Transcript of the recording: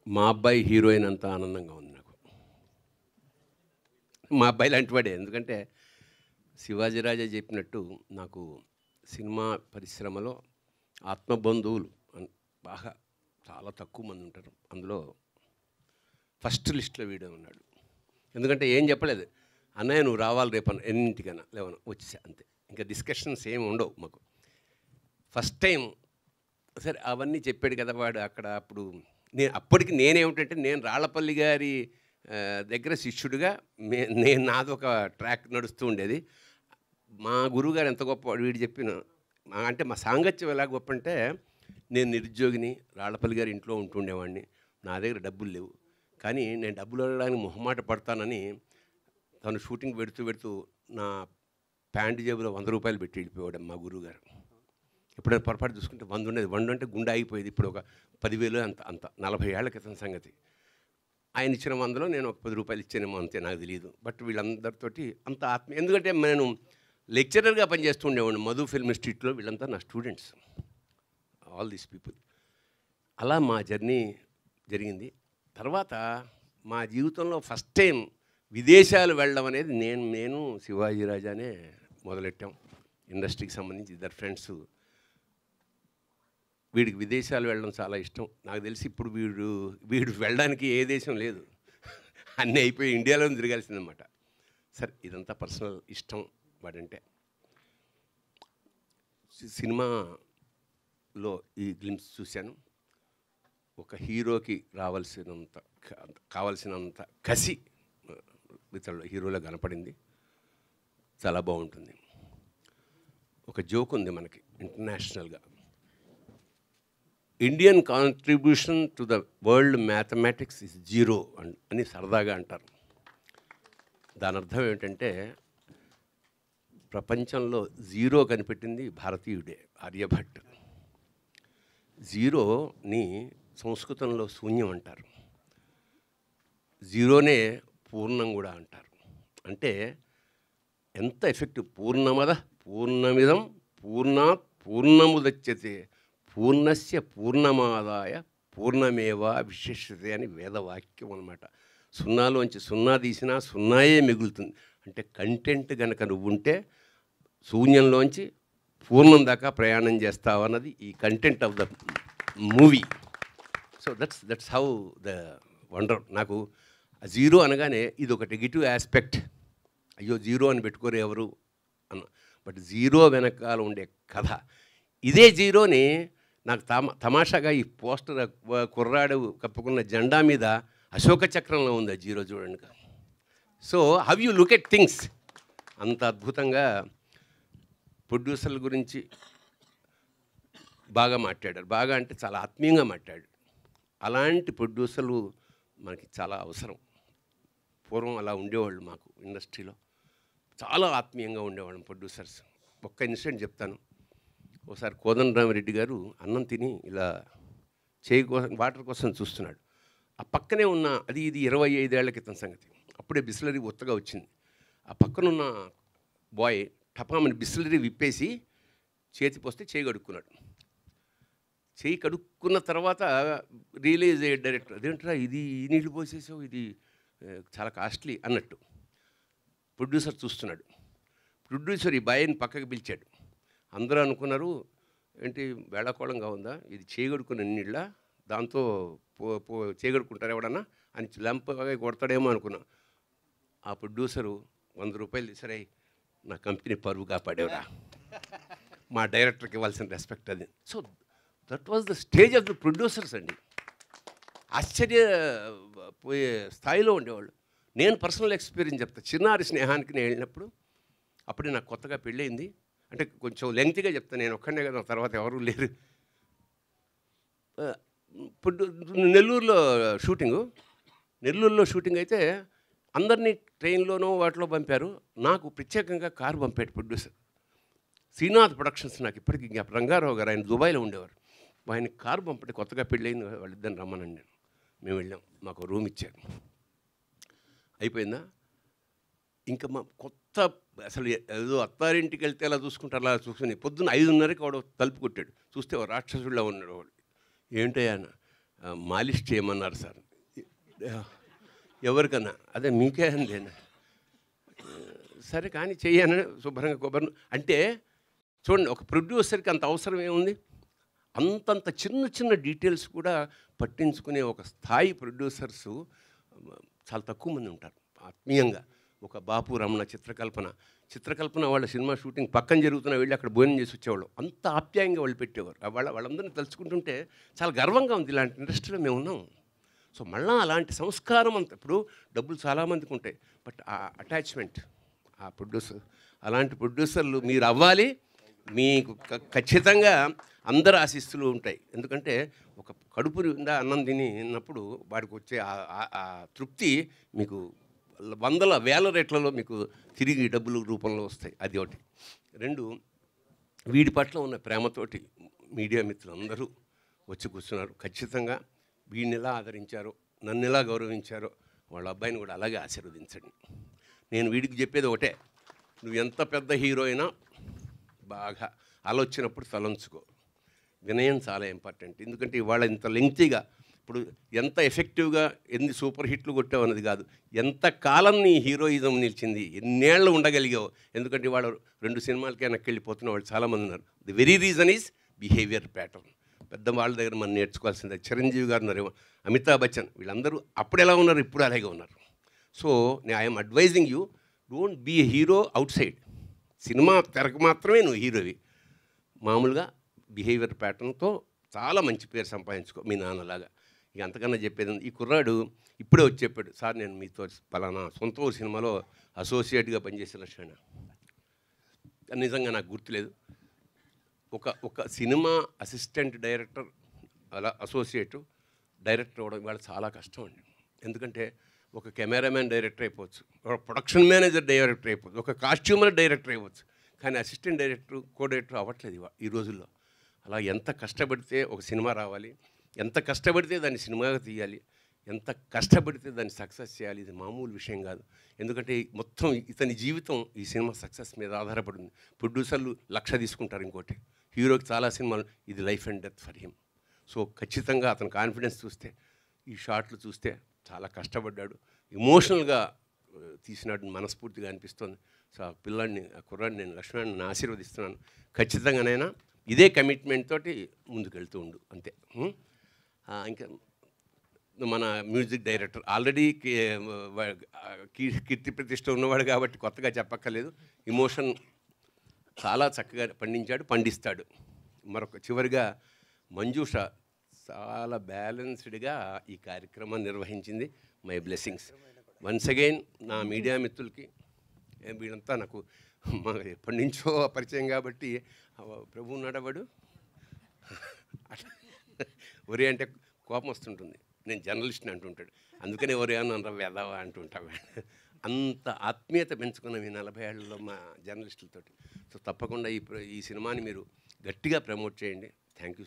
మా అబ్బాయి హీరోయిన్ అంత ఆనందంగా ఉంది నాకు. మా అబ్బాయి లాంటి వాడే. ఎందుకంటే శివాజీ రాజా చెప్పినట్టు నాకు సినిమా పరిశ్రమలో ఆత్మబంధువులు బాగా చాలా తక్కువ మంది ఉంటారు. అందులో ఫస్ట్ లిస్ట్లో వీడే ఉన్నాడు. ఎందుకంటే ఏం చెప్పలేదు, అన్నయ్య నువ్వు రావాలి రేపు ఎన్నింటికైనా లేవను వచ్చేసా అంతే. ఇంకా డిస్కషన్స్ ఏమి ఉండవు మాకు. ఫస్ట్ టైం సరే అవన్నీ చెప్పాడు కదా వాడు అక్కడ. అప్పుడు అప్పటికి నేనేమిటంటే నేను రాళ్లపల్లి గారి దగ్గర శిష్యుడిగా నేను నాదొక ట్రాక్ నడుస్తూ ఉండేది. మా గురువుగారు ఎంత గొప్ప వీడు చెప్పిన అంటే మా సాంగత్యం ఎలా గొప్ప అంటే, నేను నిరుద్యోగిని, రాళ్లపల్లి గారి ఇంట్లో ఉంటుండేవాడిని, నా దగ్గర డబ్బులు లేవు, కానీ నేను డబ్బులు అడగడానికి మొహమాట పడతానని తను షూటింగ్ పెడుతూ నా ప్యాంటు జేబులో 100 రూపాయలు పెట్టి వెళ్ళిపోయాడు మా గురువుగారు. ఎప్పుడైనా పొరపాటు చూసుకుంటే 100 ఉండేది. 100 అంటే గుండె ఆగిపోయేది. ఇప్పుడు ఒక 10,000 అంత 40 ఏళ్ల క్రితం సంగతి. ఆయన ఇచ్చిన 100లో నేను ఒక 10 రూపాయలు ఇచ్చానేమో అంతే, నాకు తెలియదు. బట్ వీళ్ళందరితోటి అంత ఆత్మీయ, ఎందుకంటే నేను లెక్చరర్గా పనిచేస్తూ ఉండేవాడిని మధు ఫిల్మ్ ఇన్స్టిట్యూట్లో. వీళ్ళంతా నా స్టూడెంట్స్, ఆల్ దీస్ పీపుల్. అలా మా జర్నీ జరిగింది. తర్వాత మా జీవితంలో ఫస్ట్ టైం విదేశాలు వెళ్ళడం అనేది నేను శివాజీ రాజానే మొదలెట్టాం. ఇండస్ట్రీకి సంబంధించి ఇద్దరు ఫ్రెండ్స్. వీడికి విదేశాలు వెళ్ళడం చాలా ఇష్టం. నాకు తెలిసి ఇప్పుడు వీడు వెళ్ళడానికి ఏ దేశం లేదు, అన్నీ అయిపోయి ఇండియాలోనే తిరగాల్సిందన్నమాట. సరే ఇదంతా పర్సనల్ ఇష్టం వాడంటే. సినిమాలో ఈ గ్లిమ్స్ చూశాను. ఒక హీరోకి కావలసినంత కసి ఇతరుల హీరోలో కనపడింది. చాలా బాగుంటుంది. ఒక జోక్ ఉంది మనకి ఇంటర్నేషనల్గా, Indian contribution to the world mathematics is 0 అని సరదాగా అంటారు. దాని అర్థం ఏమిటంటే, ప్రపంచంలో 0 కనిపెట్టింది భారతీయుడే, ఆర్యభట్. 0ని సంస్కృతంలో శూన్యం అంటారు, 0నే పూర్ణం కూడా అంటారు. అంటే ఎంత ఎఫెక్టివ్. పూర్ణమద పూర్ణమిదం పూర్ణాత్ పూర్ణముదచ్యతే పూర్ణస్య పూర్ణమాదాయ పూర్ణమేవా విశేషతే అని వేదవాక్యం అన్నమాట. సున్నాలోంచి సున్నా తీసినా సున్నాయే మిగులుతుంది. అంటే కంటెంట్ కనుక నువ్వు ఉంటే శూన్యంలోంచి పూర్ణం దాకా ప్రయాణం చేస్తావు అన్నది ఈ content of the movie. So that's how the wonder. నాకు 0 అనగానే ఇది ఒక నెగిటివ్ ఆస్పెక్ట్, అయ్యో 0 అని పెట్టుకోరు ఎవరు అన్న. బట్ 0 వెనకాల ఉండే కథ ఇదే. 0ని నాకు తమాషాగా ఈ పోస్టర్ కుర్రాడు కప్పుకున్న జెండా మీద అశోక చక్రంలో ఉంది ఆ 0 చూడండి. So how you look at things. అంత అద్భుతంగా ప్రొడ్యూసర్ల గురించి బాగా మాట్లాడారు. బాగా అంటే చాలా ఆత్మీయంగా మాట్లాడారు. అలాంటి ప్రొడ్యూసర్లు మనకి చాలా అవసరం. పూర్వం అలా ఉండేవాళ్ళు మాకు ఇండస్ట్రీలో, చాలా ఆత్మీయంగా ఉండేవాళ్ళం ప్రొడ్యూసర్స్. ఒక్క ఇన్సిడెంట్ చెప్తాను. ఒకసారి కోదండరామిరెడ్డి గారు అన్నం తిని ఇలా చేయి కోసం వాటర్ కోసం చూస్తున్నాడు. ఆ పక్కనే ఉన్న ఇది 25 ఏళ్ల క్రితం సంగతి. అప్పుడే బిస్లరీ కొత్తగా వచ్చింది. ఆ పక్కనున్న బాయ్ టపామని బిస్లరీ విప్పేసి చేతి పోస్తే చేయి కడుక్కున్నాడు. చేయి కడుక్కున్న తర్వాత రియలైజ్ అయ్యాడు డైరెక్టర్, అదేంట్రా ఇది ఈ నీళ్ళు పోసేసావు, ఇది చాలా కాస్ట్లీ అన్నట్టు. ప్రొడ్యూసర్ చూస్తున్నాడు. ప్రొడ్యూసర్ ఈ బాయ్ని పక్కకి పిలిచాడు. అందరూ అనుకున్నారు ఏంటి వేళాకోళంగా ఉందా, ఇది చేయగడుకున్న నీళ్ళ, దాంతో చేయగడుకుంటారు ఎవడన్నా అని లంపగా కొడతాడేమో అనుకున్నా. ఆ ప్రొడ్యూసరు 100 రూపాయలు సరే నా కంపెనీ పరువు కాపాడేవరా, మా డైరెక్టర్కి ఇవ్వాల్సిన రెస్పెక్ట్ అది. So that was the stage of the producers అండి. ఆశ్చర్యపోయే స్థాయిలో ఉండేవాళ్ళు. నేను పర్సనల్ ఎక్స్పీరియన్స్ చెప్తాను. చిన్నారి స్నేహానికి నేను వెళ్ళినప్పుడు, అప్పుడే నాకు కొత్తగా పెళ్ళయింది. అంటే కొంచెం లెంగ్త్గా చెప్తాను, నేను ఒక్కడే కదా, తర్వాత ఎవరూ లేరు. నెల్లూరులో షూటింగ్ అయితే అందరినీ ట్రైన్లోనో వాటిలో పంపారు. నాకు ప్రత్యేకంగా కారు పంపాడు ప్రొడ్యూసర్. శ్రీనాథ్ ప్రొడక్షన్స్, నాకు ఇప్పటికీ రంగారావు గారు, ఆయన దుబాయ్లో ఉండేవారు. ఆయన కారు పంపటి, కొత్తగా పెళ్ళయింది వాళ్ళిద్దరిని రమ్మనండి. మేము వెళ్ళాం, మాకు రూమ్ ఇచ్చారు. అయిపోయిందా, ఇంకా మా కొత్త అసలు ఏదో అత్తారింటికి వెళ్తే అలా చూసుకుంటారు, అలా చూసుకుని పొద్దున్న 5:30కి వాడు తలుపు కొట్టాడు. చూస్తే రాక్షసుడిలో ఉన్నాడు వాడు. ఏంటయ్యా మాలిష్ చేయమన్నారు సార్. ఎవరికన్నా అదే మీకే అందేనా సరే కానీ చెయ్యను శుభ్రంగా కొబ్బరి అంటే చూడండి, ఒక ప్రొడ్యూసర్కి అంత అవసరం ఏముంది? అంతంత చిన్న చిన్న డీటెయిల్స్ కూడా పట్టించుకునే ఒక స్థాయి ప్రొడ్యూసర్సు చాలా తక్కువ మంది ఉంటారు. ఆత్మీయంగా ఒక బాపు రమణ చిత్రకల్పన వాళ్ళ సినిమా షూటింగ్ పక్కన జరుగుతున్న వెళ్ళి అక్కడ భోజనం చేసి వచ్చేవాళ్ళు. అంత ఆప్యాయంగా వాళ్ళు పెట్టేవారు. వాళ్ళందరినీ తలుచుకుంటుంటే చాలా గర్వంగా ఉంది, ఇలాంటి ఇండస్ట్రీలో మేము ఉన్నాం. సో మళ్ళీ అలాంటి సంస్కారం అంత, ఇప్పుడు డబ్బులు చాలామందికి ఉంటాయి, బట్ ఆ అటాచ్మెంట్, ఆ ప్రొడ్యూసర్, అలాంటి ప్రొడ్యూసర్లు మీరు అవ్వాలి. మీకు ఖచ్చితంగా అందరు ఆశీస్సులు ఉంటాయి. ఎందుకంటే ఒక కడుపు నిండా అన్నం తిన్నప్పుడు వాడికి వచ్చే ఆ తృప్తి మీకు వందల వేల రేట్లలో మీకు తిరిగి డబ్బుల రూపంలో వస్తాయి. అది ఒకటి. రెండు, వీడి పట్ల ఉన్న ప్రేమతోటి మీడియా మిత్రులందరూ వచ్చి కూర్చున్నారు. ఖచ్చితంగా వీడిని ఎలా ఆదరించారో, నన్ను ఎలా గౌరవించారో వాళ్ళ అబ్బాయిని కూడా అలాగే ఆశీర్వదించండి. నేను వీడికి చెప్పేది ఒకటే, నువ్వు ఎంత పెద్ద హీరో అయినా బాగా ఆలోచనప్పుడు తలంచుకో. వినయం చాలా ఇంపార్టెంట్. ఎందుకంటే ఇవాళ ఇంత లెంగ్తీగా, ఇప్పుడు ఎంత ఎఫెక్టివ్గా ఎన్ని సూపర్ హిట్లు కొట్టావు అన్నది కాదు, ఎంత కాలం నీ హీరోయిజం నిలిచింది, ఎన్నేళ్ళు ఉండగలిగావు. ఎందుకంటే ఇవాళ 2 సినిమాలకే నక్కెళ్ళిపోతున్న వాళ్ళు చాలామంది ఉన్నారు. The very reason is behaviour pattern. పెద్దవాళ్ళ దగ్గర మనం నేర్చుకోవాల్సిందే. చిరంజీవి గారు ఉన్నారు, అమితాబ్ బచ్చన్, వీళ్ళందరూ అప్పుడు ఎలా ఉన్నారు, ఇప్పుడు అలాగే ఉన్నారు. So I'm advising you, don't be a hero outside. Cinema తెరకు మాత్రమే నువ్వు హీరోవి. మామూలుగా బిహేవియర్ ప్యాటర్న్తో చాలా మంచి పేరు సంపాదించుకో, మీ నాన్నలాగా. ఇక అంతకన్నా చెప్పేది ఈ కుర్రాడు ఇప్పుడే వచ్చి చెప్పాడు, సార్ నేను మీతో పలానా సొంత ఊరు సినిమాలో అసోసియేట్గా పనిచేసే లక్షణ. నిజంగా నాకు గుర్తులేదు. ఒక సినిమా అసిస్టెంట్ డైరెక్టర్ అలా అసోసియేటు డైరెక్టర్ అవ్వడం ఇవాళ చాలా కష్టం అండి. ఎందుకంటే ఒక కెమెరామ్యాన్ డైరెక్టర్ అయిపోవచ్చు, ఒక ప్రొడక్షన్ మేనేజర్ డైరెక్టర్ అయిపోవచ్చు, ఒక కాస్ట్యూమర్ డైరెక్టర్ అయిపోవచ్చు, కానీ అసిస్టెంట్ డైరెక్టర్ కో డైరెక్టర్ అవ్వట్లేదు ఈ రోజుల్లో. అలా ఎంత కష్టపడితే ఒక సినిమా రావాలి, ఎంత కష్టపడితే దాన్ని సినిమాగా తీయాలి, ఎంత కష్టపడితే దాన్ని సక్సెస్ చేయాలి. ఇది మామూలు విషయం కాదు. ఎందుకంటే మొత్తం ఇతని జీవితం ఈ సినిమా సక్సెస్ మీద ఆధారపడింది. ప్రొడ్యూసర్లు 1,00,000 తీసుకుంటారు, ఇంకోటి హీరోకి చాలా సినిమాలు, ఇది life and death for him. So ఖచ్చితంగా అతని కాన్ఫిడెన్స్ చూస్తే, ఈ షాట్లు చూస్తే చాలా కష్టపడ్డాడు, ఎమోషనల్గా తీసినాడు, మనస్ఫూర్తిగా అనిపిస్తుంది. సో ఆ పిల్లాడిని, ఆ కుర్రాడిని, నేను లక్ష్మణ్ని ఆశీర్వదిస్తున్నాను. ఖచ్చితంగానైనా ఇదే కమిట్మెంట్ తోటి ముందుకెళ్తూ ఉండు, అంతే. ఇంకా మన మ్యూజిక్ డైరెక్టర్ ఆల్రెడీ కీర్తి ప్రతిష్ట ఉన్నవాడు కాబట్టి కొత్తగా చెప్పక్కర్లేదు. ఎమోషన్ చాలా చక్కగా పండిస్తాడు. మరొక చివరిగా మంజూష చాలా బ్యాలెన్స్డ్గా ఈ కార్యక్రమాన్ని నిర్వహించింది. My blessings once again. నా మీడియా మిత్రులకి, వీడంతా నాకు ఎప్పటి నుంచో పరిచయం కాబట్టి, ప్రభు నడవడు ఒరే అంటే కోపం వస్తుంటుంది, నేను జర్నలిస్ట్ని అంటుంటాడు, అందుకనే ఒరే అని వెదవా అంటుంటాడు. అంత ఆత్మీయత పెంచుకున్నాం ఈ 40 ఏళ్లలో మా జర్నలిస్టులతోటి. సో తప్పకుండా ఈ సినిమాని మీరు గట్టిగా ప్రమోట్ చేయండి. Thank you.